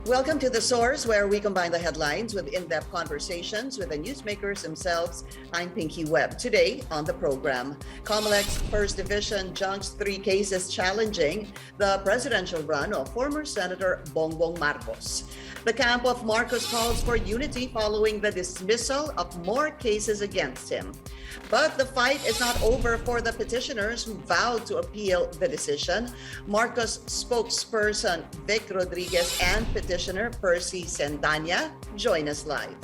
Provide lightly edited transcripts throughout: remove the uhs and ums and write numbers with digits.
Welcome to The Source, where we combine the headlines with in-depth conversations with the newsmakers themselves. I'm Pinky Webb. Today on the program, Comelec's First Division junks 3 cases challenging the presidential run of former Senator Bongbong Marcos. The camp of Marcos calls for unity following the dismissal of more cases against him. But the fight is not over for the petitioners who vowed to appeal the decision. Marcos spokesperson Vic Rodriguez and petitioner Perci Cendaña join us live.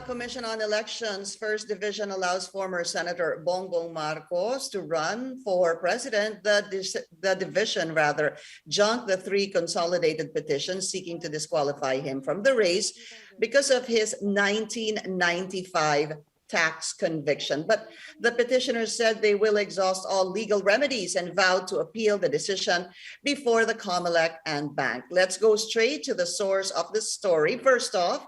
Commission on Elections First Division allows former Senator Bongbong Marcos to run for president. The division junked the 3 consolidated petitions seeking to disqualify him from the race because of his 1995 tax conviction. But the petitioners said they will exhaust all legal remedies and vowed to appeal the decision before the Comelec and bank. Let's go straight to the source of the story. First off,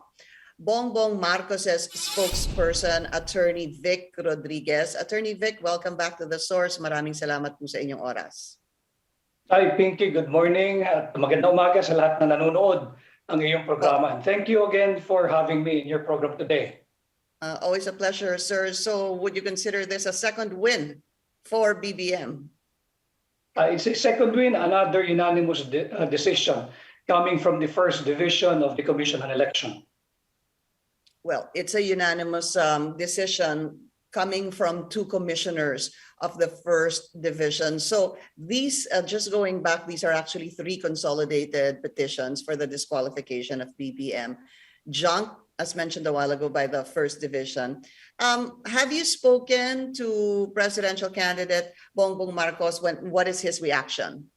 Bongbong Marcos' spokesperson, Attorney Vic Rodriguez. Attorney Vic, welcome back to The Source. Maraming salamat po sa inyong oras. Hi, Pinky. Good morning. At magandang umaga sa lahat na nanonood ng iyong programa. And thank you again for having me in your program today. Always a pleasure, sir. So would you consider this a second win for BBM? It's a second win, another unanimous decision coming from the First Division of the Commission on Election. Well, it's a unanimous decision coming from 2 commissioners of the First Division. So these, just going back, these are actually 3 consolidated petitions for the disqualification of BBM, junked, as mentioned a while ago, by the First Division. Have you spoken to presidential candidate Bongbong Marcos? What is his reaction?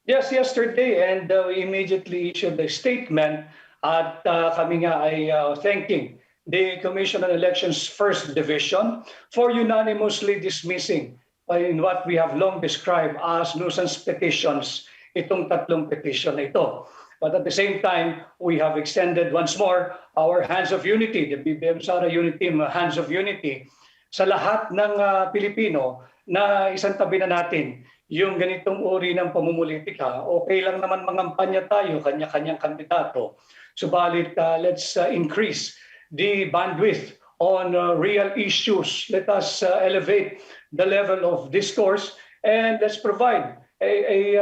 Yes, yesterday, and we immediately issued a statement. At kami nga ay thanking the Commission on Elections First Division for unanimously dismissing in what we have long described as nuisance petitions, itong 3 petition na ito. But at the same time, we have extended once more our hands of unity, the BBM Sara Unity Team, hands of unity, sa lahat ng Pilipino na isang tabi na natin yung ganitong uri ng pamumulitika. Okay lang naman mangampanya tayo, kanya-kanyang kandidato. Subalit, let's increase the bandwidth on real issues. Let us elevate the level of discourse, and let's provide a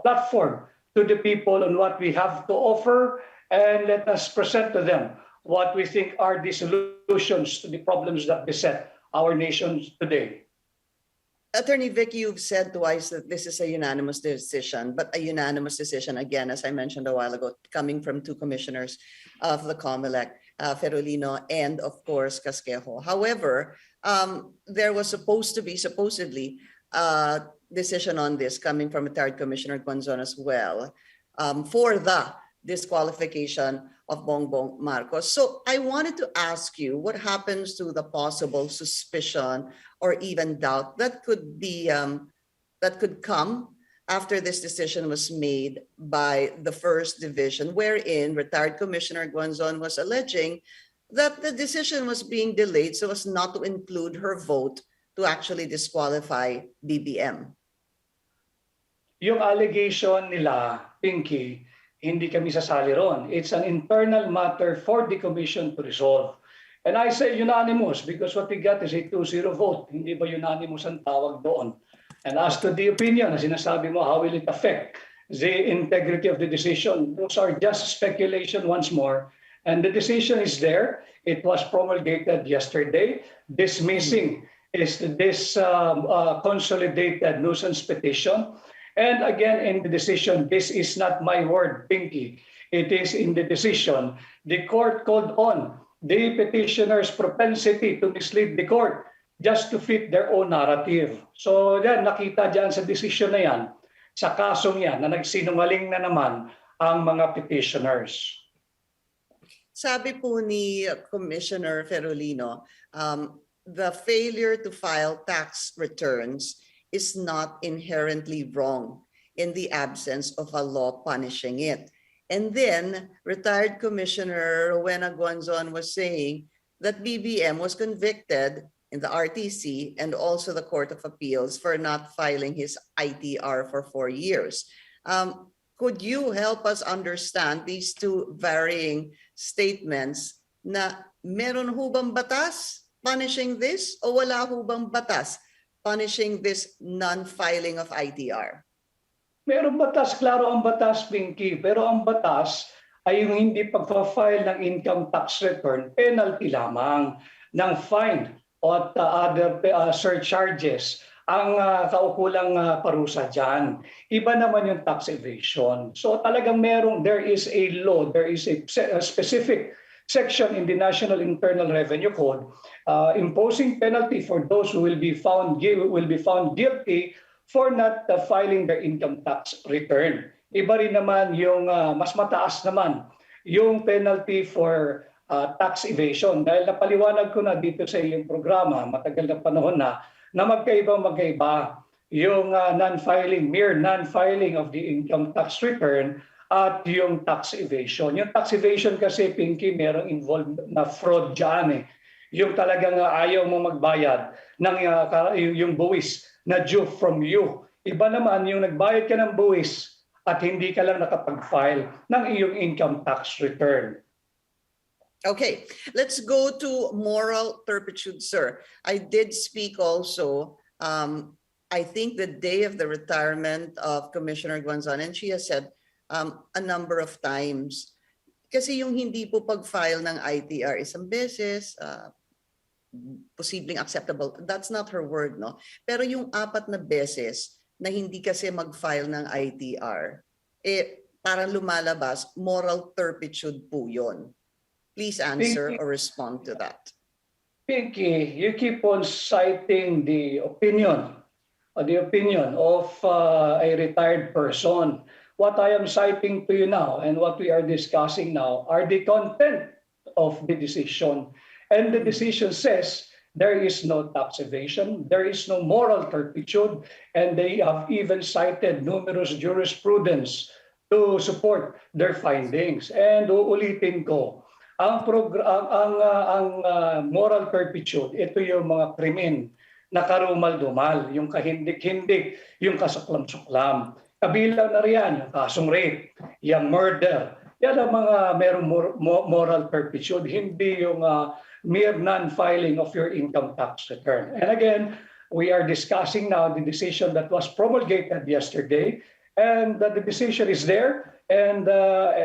platform to the people on what we have to offer, and let us present to them what we think are the solutions to the problems that beset our nation today. Attorney Vic, you've said twice that this is a unanimous decision, but a unanimous decision, again, as I mentioned a while ago, coming from 2 commissioners of the Comelec, Ferolino and, of course, Casquejo. However, there was supposedly a decision on this coming from a 3rd Commissioner Gonzon as well for the disqualification of Bongbong Marcos. So I wanted to ask you, what happens to the possible suspicion or even doubt that could be that could come after this decision was made by the First Division, wherein retired Commissioner Gonzon was alleging that the decision was being delayed so as not to include her vote to actually disqualify BBM? Yung allegation nila, Pinky, hindi kami sasali ron. It's an internal matter for the Commission to resolve. And I say unanimous because what we got is a 2-0 vote. Hindi ba unanimous ang tawag doon? And as to the opinion, na sinasabi mo, how will it affect the integrity of the decision? Those are just speculation once more. And the decision is there. It was promulgated yesterday, dismissing this consolidated nuisance petition. And again, in the decision, this is not my word, Pinky. It is in the decision. The court called on the petitioner's propensity to mislead the court just to fit their own narrative. So yan, nakita dyan sa decision na yan, sa kasong yan, na nagsinungaling na naman ang mga petitioners. Sabi po ni Commissioner Ferolino, the failure to file tax returns is not inherently wrong in the absence of a law punishing it. And then retired Commissioner Rowena Guanzon was saying that BBM was convicted in the RTC and also the Court of Appeals for not filing his ITR for 4 years. Could you help us understand these two varying statements na meron ho bang batas punishing this o wala ho bang batas punishing this non-filing of ITR? Merong batas, klaro ang batas, Pinky, pero ang batas ay yung hindi pagpa-file ng income tax return, penalty lamang ng fine at other surcharges ang kaukulang parusa dyan. Iba naman yung tax evasion. So talagang there is a law, there is a specific section in the National Internal Revenue Code imposing penalty for those who will be found guilty for not filing their income tax return. Iba rin naman yung mas mataas naman yung penalty for tax evasion. Dahil napaliwanag ko na dito sa iyong programa, matagal na panahon na magkaiba yung mere non-filing of the income tax return at yung tax evasion. Yung tax evasion kasi, Pinky, merong involved na fraud dyan eh. Yung talagang ayaw mo magbayad ng yung buwis na due from you. Iba naman yung nagbayad ka ng buwis at hindi ka lang nakapag-file ng iyong income tax return. Okay, let's go to moral turpitude, sir. I did speak also, I think the day of the retirement of Commissioner Guanzon, and she has said a number of times, kasi yung hindi po pag-file ng ITR isang beses, posibleng acceptable, that's not her word, no? Pero yung 4 na beses na hindi kasi mag-file ng ITR, parang lumalabas, moral turpitude po yun. Please answer or respond to that. Pinky, you keep on citing the opinion of a retired person. What I am citing to you now and what we are discussing now are the content of the decision. And the decision says there is no tax evasion, there is no moral turpitude, and they have even cited numerous jurisprudence to support their findings. And uulitin ko, ang moral turpitude, ito yung mga krimen na karumal-dumal, yung kahindik-hindik, yung kasuklam-suklam. Kabilang na riyan yung kasong rape, yung murder. Yan ang mga merong moral turpitude, hindi yung mere non-filing of your income tax return. And again, we are discussing now the decision that was promulgated yesterday, and the decision is there and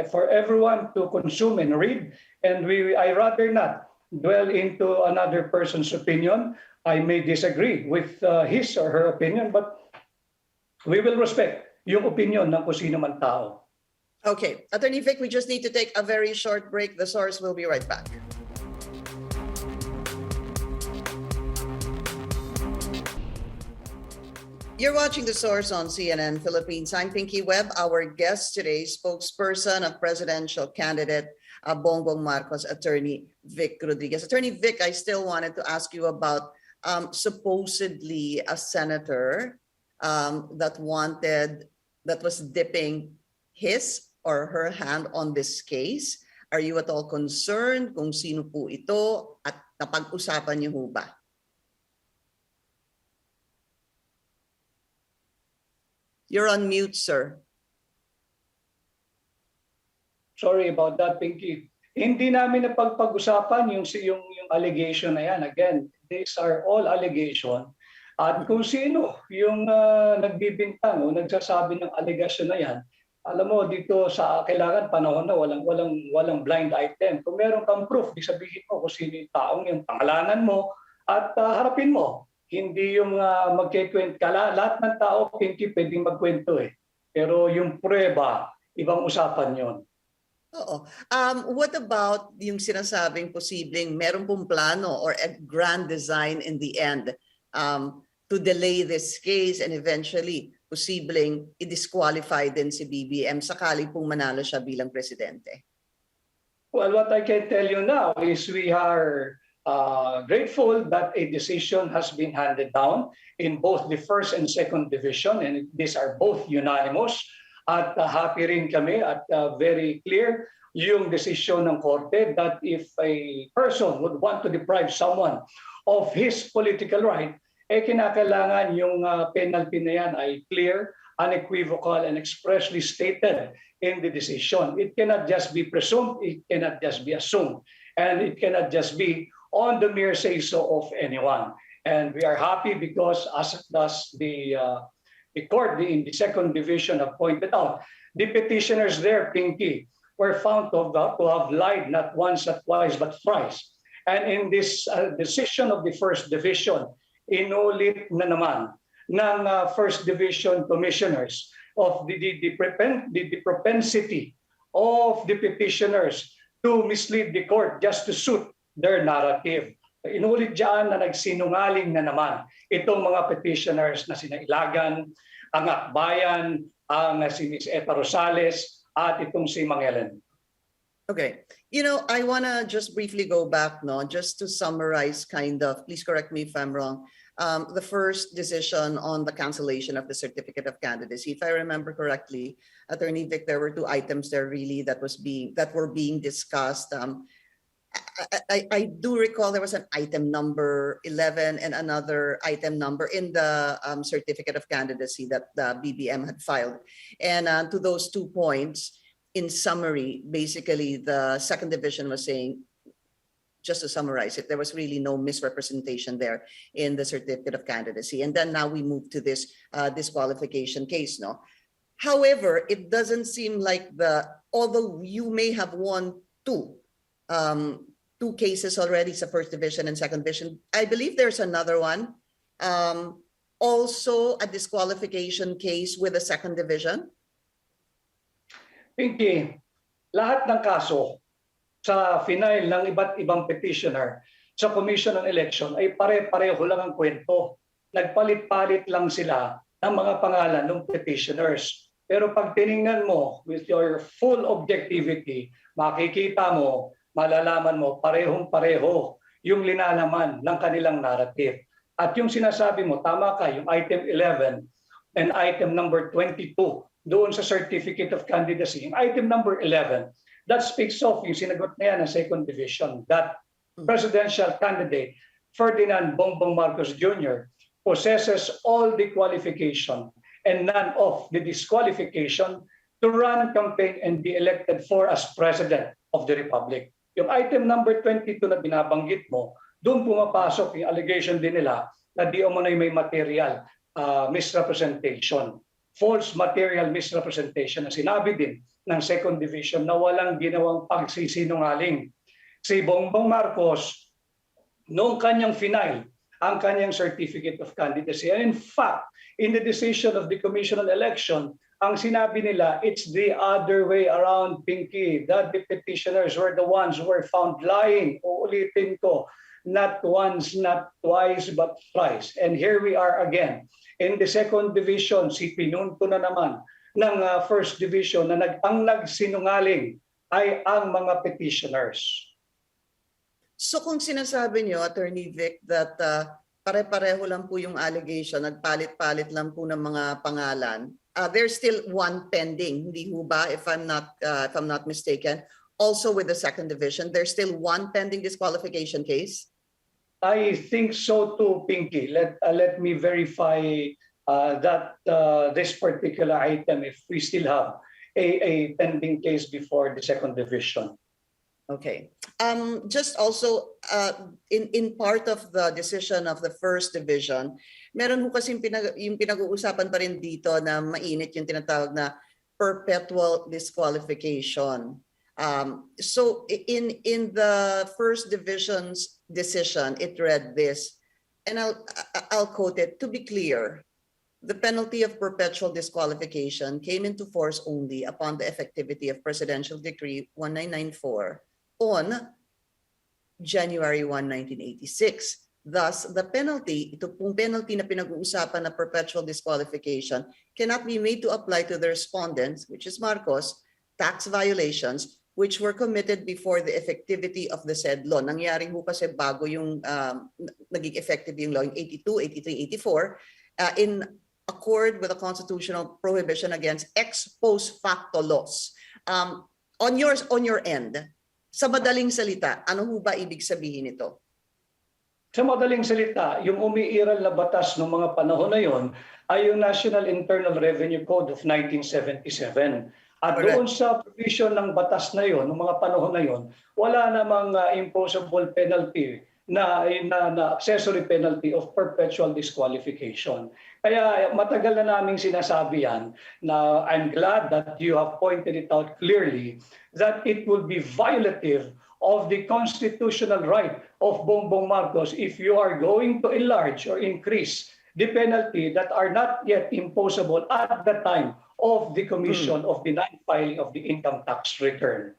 for everyone to consume and read. And I rather not dwell into another person's opinion. I may disagree with his or her opinion, but we will respect yung opinion ng kung sino man tao. Okay, Attorney Vic, we just need to take a very short break. The source will be right back. You're watching The Source on CNN Philippines. I'm Pinky Webb. Our guest today, spokesperson of presidential candidate Bongbong Marcos, Attorney Vic Rodriguez. Attorney Vic, I still wanted to ask you about supposedly a senator that was dipping his or her hand on this case. Are you at all concerned kung sino po ito at napag-usapan niyo ho ba? You're on mute, sir. Sorry about that, Pinky. Hindi namin napag-usapan yung allegation na yan. Again, these are all allegation. At kung sino yung nagbibintang o nagsasabi ng allegation na yan, alam mo, dito sa kailangan panahon na walang blind item. Kung meron kang proof, di sabihin mo kung sino yung taong yung pangalanan mo at harapin mo. Hindi yung magkikwento ka. Lahat ng tao, Pinky, pwedeng magkwento eh. Pero yung prueba, ibang usapan yon. Oo. What about yung sinasabing posibleng meron pong plano or a grand design in the end to delay this case and eventually posibleng i-disqualify din si BBM sakali pong manalo siya bilang presidente? Well, what I can tell you now is we are grateful that a decision has been handed down in both the first and second division, and these are both unanimous. At happy rin kami at very clear yung desisyon ng korte that if a person would want to deprive someone of his political right, kinakailangan yung penalty na yan ay clear, unequivocal, and expressly stated in the decision. It cannot just be presumed, it cannot just be assumed, and it cannot just be on the mere say-so of anyone. And we are happy because as does the court in the second division have pointed out, the petitioners there, Pinky, were found to have lied not once, not twice, but thrice. And in this decision of the first division, inulit na naman ng first division commissioners of the propensity of the petitioners to mislead the court just to suit their narrative. Inulit dyan na nagsinungaling na naman itong mga petitioners na sina Ilagan, ang Akbayan, ang si Ms. Eta Rosales, at itong si Mangelen. Okay. I want to just briefly go back, just to summarize kind of, please correct me if I'm wrong, the first decision on the cancellation of the certificate of candidacy. If I remember correctly, Attorney Vic, there were two items there really that were being discussed. I do recall there was an item number 11 and another item number in the certificate of candidacy that the BBM had filed. And to those 2 points, in summary, basically the second division was saying, just to summarize it, there was really no misrepresentation there in the certificate of candidacy. And then now we move to this disqualification case. However, it doesn't seem like although you may have won two cases already, sa first division and second division, I believe there's another one, also a disqualification case with the second division. Pinky, lahat ng kaso sa final ng iba't ibang petitioner sa Commission on Election ay pare-pareho lang ang kwento. Nagpalit-palit lang sila ng mga pangalan ng petitioners. Pero pag tiningnan mo with your full objectivity, makikita mo, malalaman mo, parehong-pareho yung linalaman ng kanilang narrative. At yung sinasabi mo, tama ka, yung item 11 and item number 22, doon sa certificate of candidacy, yung item number 11, that speaks of yung sinagot na yan ng second division, that presidential candidate Ferdinand Bongbong Marcos Jr. possesses all the qualification and none of the disqualification to run, campaign, and be elected for as president of the Republic. Yung item number 22 na binabanggit mo, doon pumapasok yung allegation din nila na di umano'y may material misrepresentation. False material misrepresentation na sinabi din ng second division na walang ginawang pagsisinungaling. Si Bongbong Marcos, noong kanyang final, ang kanyang certificate of candidacy. And in fact, in the decision of the Commission on Election, ang sinabi nila, it's the other way around, Pinky, that the petitioners were the ones who were found lying. Uulitin ko, not once, not twice, but thrice. And here we are again. In the second division, si pinunto na naman ng first division na ang nagsinungaling ay ang mga petitioners. So kung sinasabi niyo, Attorney Vic, that pare-pareho lang po yung allegation, nagpalit-palit lang po ng mga pangalan, there's still one pending, hindi ho ba, if I'm not mistaken, also with the second division, there's still one pending disqualification case? I think so too, Pinky. Let me verify that this particular item, if we still have a pending case before the second division. Okay. Just also, in part of the decision of the first division, meron ho kasi yung pinag-uusapan pa rin dito na mainit yung tinatawag na perpetual disqualification. So in the first division's decision, it read this, and I'll quote it, to be clear, the penalty of perpetual disqualification came into force only upon the effectivity of Presidential Decree 1994 on January 1, 1986. Thus, the penalty, ito pong penalty na pinag-uusapan na perpetual disqualification cannot be made to apply to the respondents, which is Marcos, tax violations which were committed before the effectivity of the said law. Nangyari ho kasi bago yung naging effective yung law, yung 82, 83, 84, in accord with the constitutional prohibition against ex post facto laws. On your end, sa madaling salita, ano ho ba ibig sabihin nito? Sa madaling salita, yung umiiral na batas ng mga panahon na yon ay yung National Internal Revenue Code of 1977. At Correct. doon sa provision ng batas na yon, ng mga panahon na yon, wala namang imposable penalty na accessory penalty of perpetual disqualification. Kaya matagal na naming sinasabi yan na I'm glad that you have pointed it out clearly that it will be violative of the constitutional right of Bongbong Marcos if you are going to enlarge or increase the penalty that are not yet imposable at the time of the commission of the non-filing of the income tax return.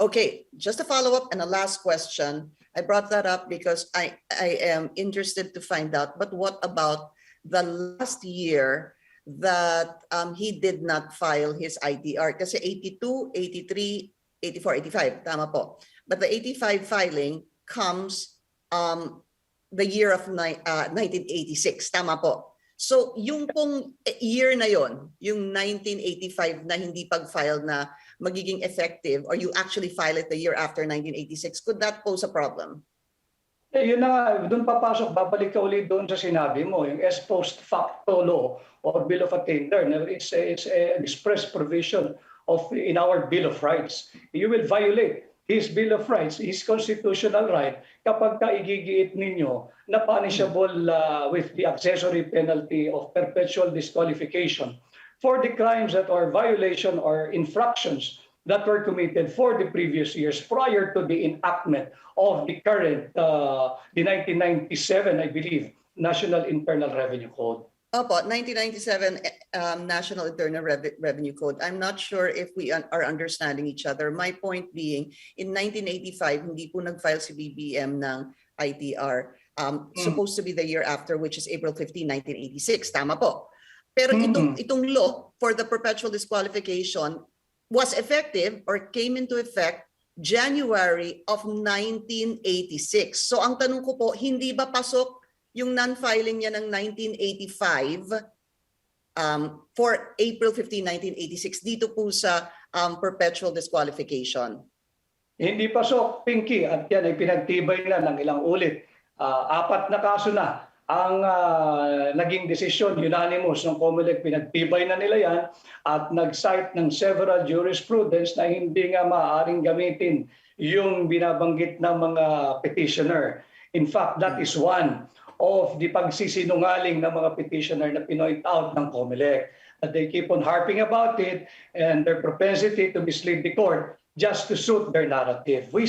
Okay, just a follow-up and a last question. I brought that up because I am interested to find out, but what about the last year that he did not file his ITR? Kasi 82, 83, 84, 85, tama po. But the 85 filing comes the year of 1986, tama po. So yung pong year na yon, yung 1985 na hindi pag-file na magiging effective, or you actually file it the year after 1986, could that pose a problem? Yun na nga, doon papasok, babalik ka ulit doon sa sinabi mo, yung ex post facto law or Bill of Attainder. It's an express provision in our Bill of Rights. You will violate his Bill of Rights, his constitutional right, kapag ka-igigiit ninyo na punishable with the accessory penalty of perpetual disqualification for the crimes that are violation or infractions that were committed for the previous years prior to the enactment of the current, the 1997, I believe, National Internal Revenue Code. Opo, 1997 National Internal Revenue Code. I'm not sure if we are understanding each other. My point being, in 1985, hindi po nag-file si BBM ng ITR. Supposed to be the year after, which is April 15, 1986. Tama po. Pero itong law for the perpetual disqualification was effective or came into effect January of 1986. So ang tanong ko po, hindi ba pasok yung non-filing niya ng 1985 for April 15, 1986 dito po sa perpetual disqualification? Hindi pasok, Pinky, at yan ay pinagtibay na ng ilang ulit. 4 na kaso na ang naging desisyon, unanimous ng Comelec, pinagtibay na nila yan at nag-cite ng several jurisprudence na hindi nga maaaring gamitin yung binabanggit ng mga petitioner. In fact, that is one of the pagsisinungaling ng mga petitioner na pinoint out ng Comelec. That they keep on harping about it and their propensity to mislead the court just to suit their narrative. We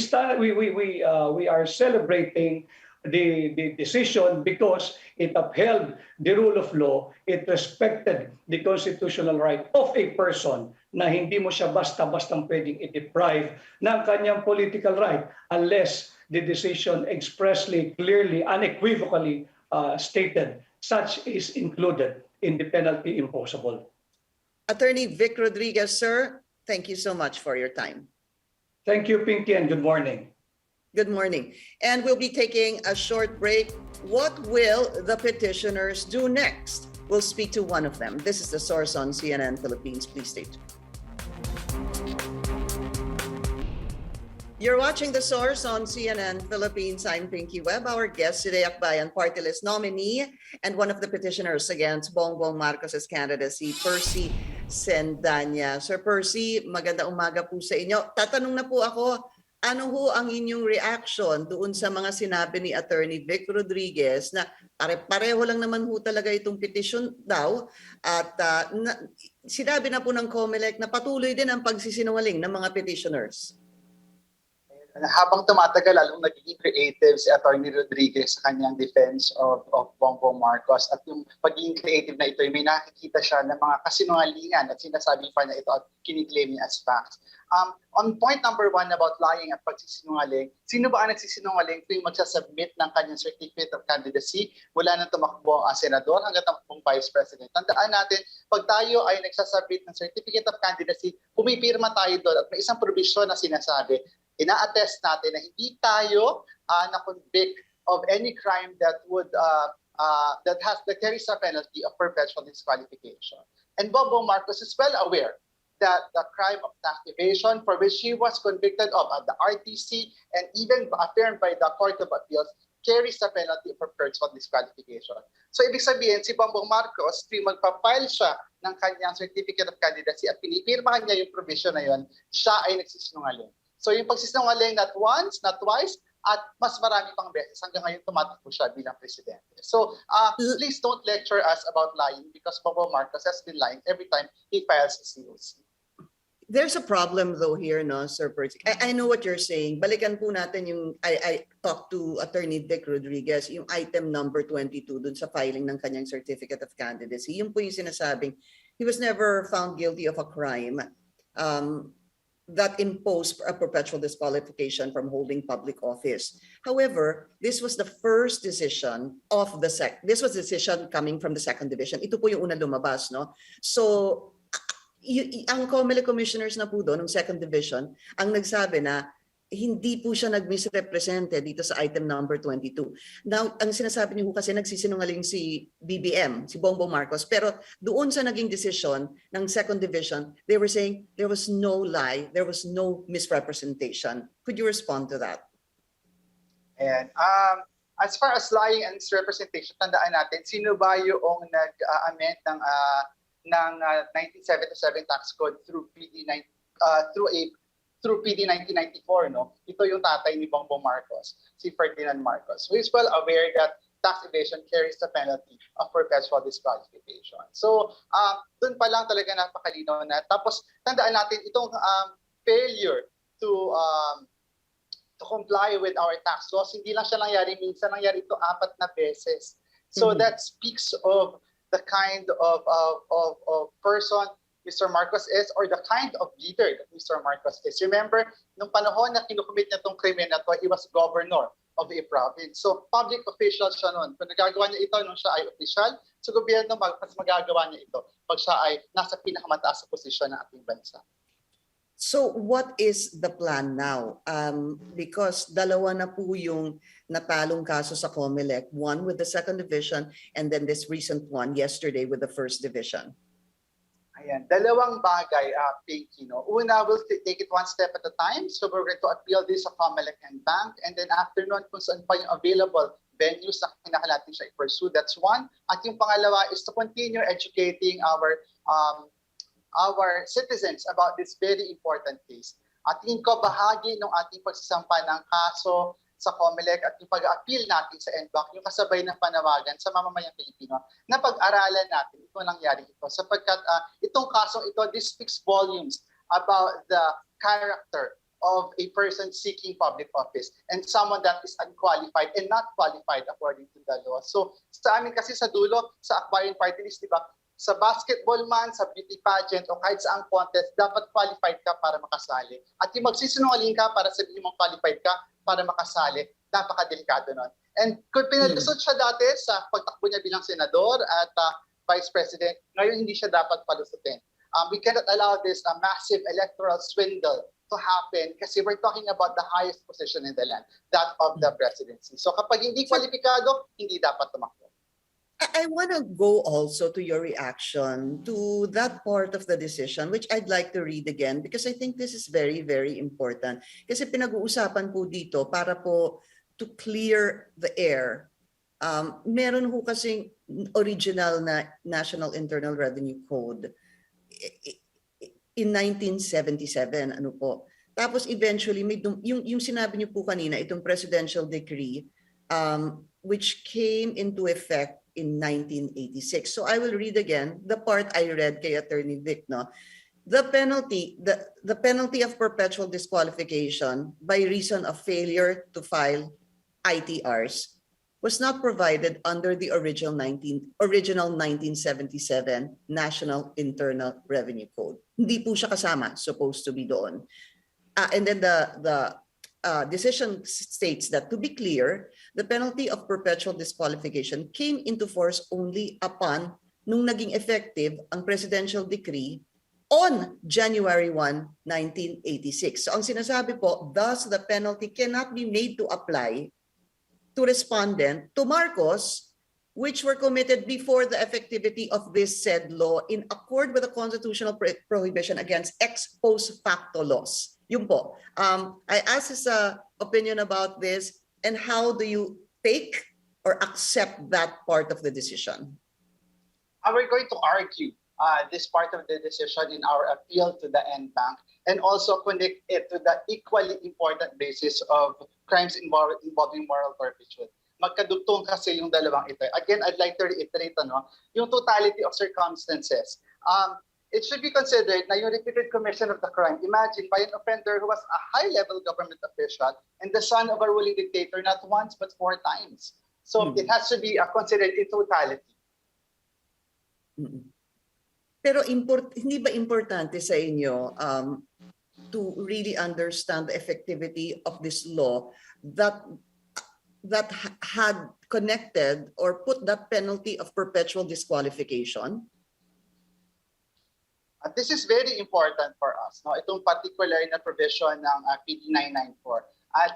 are celebrating the decision because it upheld the rule of law. It respected the constitutional right of a person na hindi mo siya basta-bastang pwedeng i-deprive ng kanyang political right unless the decision expressly, clearly, unequivocally stated such is included in the penalty imposable. Attorney Vic Rodriguez, sir, thank you so much for your time. Thank you, Pinky, and good morning. Good morning. And we'll be taking a short break. What will the petitioners do next? We'll speak to one of them. This is The Source on CNN Philippines. Please stay tuned. You're watching The Source on CNN Philippines. I'm Pinky Webb. Our guest today, Akbayan Party List nominee and one of the petitioners against Bongbong Marcos' candidacy, Perci Cendaña. Sir Perci, maganda umaga po sa inyo. Tatanong na po ako, ano ho ang inyong reaction doon sa mga sinabi ni Attorney Vic Rodriguez na pareho lang naman ho talaga itong petition daw at sinabi na po ng Comelec na patuloy din ang pagsisinungaling ng mga petitioners? Habang tumatagal, lalong nagiging creative si Attorney Rodriguez sa kanyang defense of Bongbong Marcos. At yung pagiging creative na ito, may nakikita siya ng mga kasinungalingan at sinasabi pa niya ito at kiniklaim niya as facts. On point number 1 about lying at pagsisinungaling, sino ba ang nagsisinungaling kung magsasubmit ng kanyang certificate of candidacy mula nang tumakbo ang senador hanggang tumakbong vice president? Tandaan natin, pag tayo ay nagsasubmit ng certificate of candidacy, pumipirma tayo doon at may isang provision na sinasabi, ina-attest natin na hindi tayo na-convict of any crime that would that carries a penalty of perpetual disqualification. And Bongbong Marcos is well aware that the crime of tax evasion for which he was convicted of at the RTC and even affirmed by the Court of Appeals carries a penalty of perpetual disqualification. So ibig sabihin, si Bongbong Marcos, magpa-file siya ng kanyang certificate of candidacy at pinipirmahan niya yung provision na yun, siya ay nagsisinungaling. So yung pagsisinungaling not once, not twice, at mas marami pang beses hanggang ngayon tumatakbo siya bilang presidente. So please don't lecture us about lying because Bongbong Marcos has been lying every time he files a COC. There's a problem though here, no, Sir Perci. I know what you're saying. Balikan po natin yung, I talked to Attorney Vic Rodriguez, yung item number 22 dun sa filing ng kanyang certificate of candidacy. Yung po yung sinasabing, he was never found guilty of a crime that imposed a perpetual disqualification from holding public office. However, this was the first decision of the this was decision coming from the second division. Ito po yung una lumabas, no? So, ang Comelec commissioners na po doon, ng second division, ang nagsabi na hindi po siya nag-misrepresente dito sa item number 22. Now, ang sinasabi niyo kasi nagsisinungaling si BBM, si Bongbong Marcos, pero doon sa naging decision ng second division, they were saying there was no lie, there was no misrepresentation. Could you respond to that? And as far as lying and misrepresentation, tandaan natin, sino ba yung nag-amend ng 1977 tax code through PD 1994, no? Ito yung tatay ni Bongbong Marcos, si Ferdinand Marcos, who is well aware that tax evasion carries the penalty of perpetual disqualification. So, dun pa lang talaga napakalinaw na. Tapos, tandaan natin itong failure to comply with our tax laws, hindi lang siya nangyari minsan, nangyari ito 4 na beses. So, that speaks of the kind of person Mr. Marcos is or the kind of leader that Mr. Marcos is. Remember, nung panahon na kinukumit niya itong krimen na to, he was governor of a province. So, public official siya noon. Kung nagagawa niya ito nung siya ay official, sa gobyerno, mas magagawa niya ito pag siya ay nasa pinakamataas sa posisyon ng ating bansa. So what is the plan now? Because dalawa na po yung natalong kaso sa Comelec, one with the second division and then this recent one yesterday with the first division. Ayan, dalawang bagay, Pinky. No? Una, we'll take it one step at a time. So we're going to appeal this sa Comelec and Bank. And then after nun, kung saan pa yung available venues na kinakalatin siya i-pursue, that's one. At yung pangalawa is to continue educating our citizens about this very important case. At tingin ko bahagi ng ating pagsasampa ng kaso sa Comelec at yung pag-appeal natin sa NBank, yung kasabay ng panawagan sa mamamayang Pilipino na pag-aralan natin ito nangyari ito. Sapagkat itong kasong ito, this speaks volumes about the character of a person seeking public office and someone that is unqualified and not qualified according to the law. So sa amin kasi sa dulo, sa acquiring party list, di ba, sa basketball man, sa beauty pageant, o kahit saang contest, dapat qualified ka para makasali. At yung magsisinungaling ka para sabihin mong qualified ka para makasali, napakadelikado nun. And kung pinalusot siya dati sa pagtakbo niya bilang senador at vice president, ngayon hindi siya dapat palusutin. We cannot allow this massive electoral swindle to happen kasi we're talking about the highest position in the land, that of the presidency. So kapag hindi kwalipikado, hindi dapat tumakbo. I want to go also to your reaction to that part of the decision, which I'd like to read again because I think this is very, very important. Kasi pinag-uusapan po dito para po to clear the air. Meron ho kasing original na National Internal Revenue Code in 1977. Ano po? Tapos eventually, may yung sinabi niyo po kanina, itong presidential decree, which came into effect in 1986. So I will read again the part I read kay Attorney Vic, no? the penalty of perpetual disqualification by reason of failure to file ITRs was not provided under the original 1977 National Internal Revenue Code. Hindi po siya kasama, supposed to be doon. And then the decision states that, to be clear, the penalty of perpetual disqualification came into force only upon nung naging effective ang presidential decree on January 1, 1986. So ang sinasabi po, thus the penalty cannot be made to apply to respondent to Marcos, which were committed before the effectivity of this said law in accord with the constitutional prohibition against ex post facto laws. Yun po. I ask his opinion about this, and how do you take or accept that part of the decision? We're going to argue this part of the decision in our appeal to the NBank, and also connect it to the equally important basis of crimes involving moral turpitude. Magkadugtong kasi yung dalawang ito. Again, I'd like to reiterate yung totality of circumstances. It should be considered na yung repeated commission of the crime, imagine by an offender who was a high-level government official and the son of a ruling dictator not once but 4 times. So it has to be considered in totality. Pero hindi ba importante sa inyo to really understand the effectivity of this law that had connected or put that penalty of perpetual disqualification? This is very important for us, no? Itong particular na provision ng PD 994. At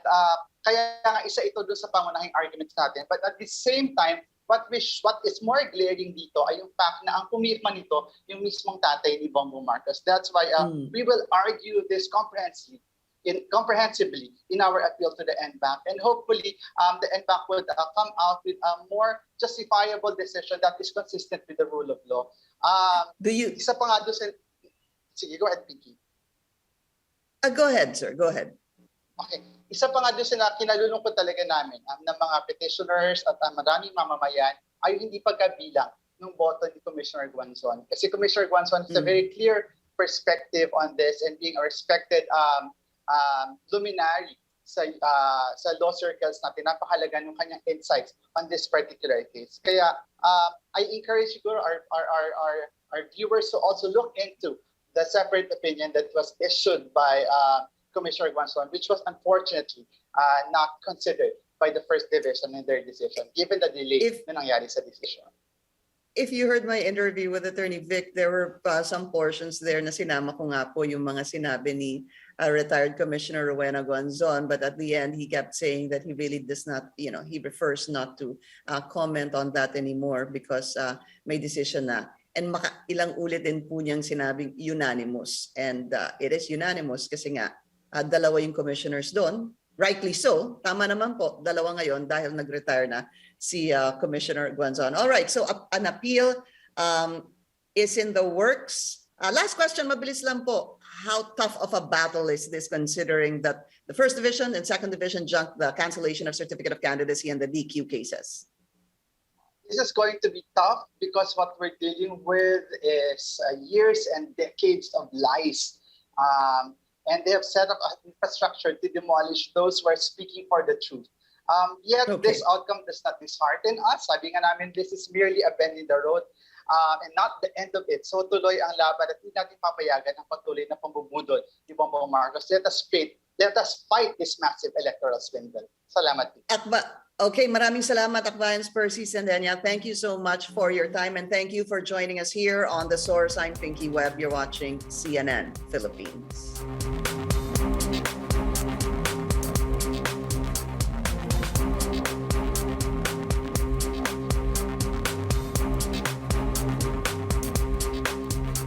kaya nga isa ito doon sa pangunahing arguments natin. But at the same time, what is more glaring dito ay yung fact na ang pumirma nito yung mismong tatay ni Bongbong Marcos. That's why we will argue this comprehensively in our appeal to the NBank, and hopefully the NBank would come out with a more justifiable decision that is consistent with the rule of law. Isa pa nga doon sa... Sige, go ahead, Pinky. Go ahead, sir. Go ahead. Okay. Isa pa nga doon sa kinalulungkot talaga namin ng mga petitioners at maraming mamamayan ay hindi pagkabilang ng boto ni Commissioner Guanzon. Kasi Commissioner Guanzon has a very clear perspective on this, and being a respected luminary sa law circles natin, napakahalaga ng kanyang insights on this particular case. Kaya I encourage our viewers to also look into the separate opinion that was issued by Commissioner Guanzon, which was unfortunately not considered by the First Division in their decision, given the delay na nangyari sa decision. If you heard my interview with Attorney Vic, there were some portions there na sinama ko nga po yung mga sinabi ni retired Commissioner Rowena Guanzon, but at the end, he kept saying that he really does not, he prefers not to comment on that anymore because may decision na. And ilang ulit din po niyang sinabing unanimous. And it is unanimous kasi nga, dalawa yung commissioners doon. Rightly so. Tama naman po. Dalawa ngayon dahil nag-retire na si Commissioner Guanzon. All right. So an appeal is in the works. Last question, mabilis lang po. How tough of a battle is this considering that the First Division and Second Division junked the cancellation of certificate of candidacy and the DQ cases? This is going to be tough because what we're dealing with is years and decades of lies. And they have set up an infrastructure to demolish those who are speaking for the truth. Yet this outcome does not dishearten us. Sabi nga namin, this is merely a bend in the road and not the end of it. So tuloy ang laban at hindi natin papayagan ang patuloy na pambubudol ni Bongbong Marcos. Let us fight this massive electoral swindle. Salamat. Okay, maraming salamat, Akbayans Perci Cendaña. Thank you so much for your time, and thank you for joining us here on the Source. I'm Pinky Webb. You're watching CNN Philippines.